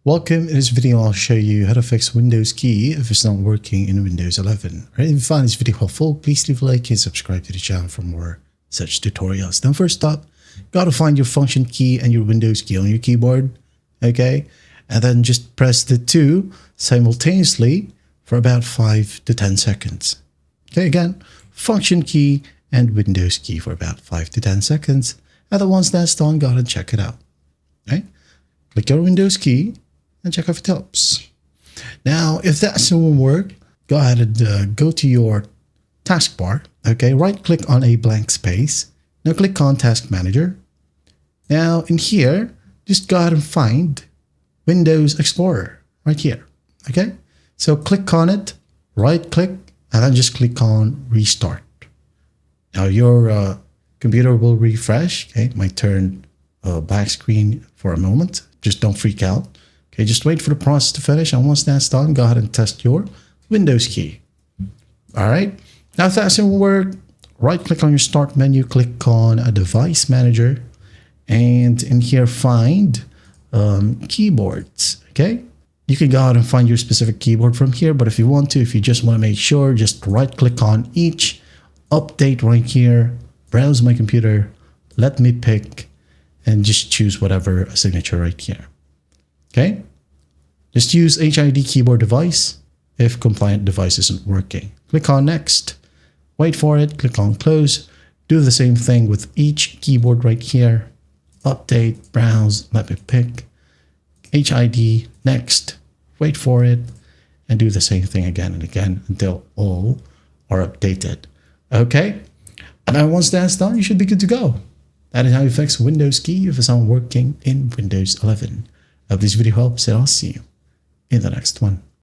Welcome. In this video, I'll show you how to fix Windows key if it's not working in Windows 11. Right? If you find this video helpful, please leave a like and subscribe to the channel for more such tutorials. Then first up, gotta find your function key and your Windows key on your keyboard. Okay. And then just press the two simultaneously for about 5 to 10 seconds. Okay. Again, function key and Windows key for about 5 to 10 seconds. And then once that's done, go ahead and check it out. Okay. Click your Windows key and check if it helps. Now, if that doesn't work, go ahead and go to your taskbar. Okay, right click on a blank space. Now click on Task Manager. Now in here, just go ahead and find Windows Explorer right here. Okay, so click on it, right click, and then just click on Restart. Now your computer will refresh. Okay, it might turn black screen for a moment. Just don't freak out. Okay, just wait for the process to finish, and once that's done, go ahead and test your Windows key. All right. Now, if that doesn't work, right-click on your Start menu, click on a Device Manager, and in here find keyboards. Okay, you can go ahead and find your specific keyboard from here, but if you want to, if you just want to make sure, just right-click on each, update right here, browse my computer, let me pick, and just choose whatever signature right here. Okay, just use HID keyboard device if compliant device isn't working. Click on Next, wait for it, click on Close. Do the same thing with each keyboard right here. Update, browse, let me pick, HID, Next, wait for it, and do the same thing again and again until all are updated. Okay, and then once that's done, you should be good to go. That is how you fix Windows key if it's not working in Windows 11. I hope this video helps, and I'll see you in the next one.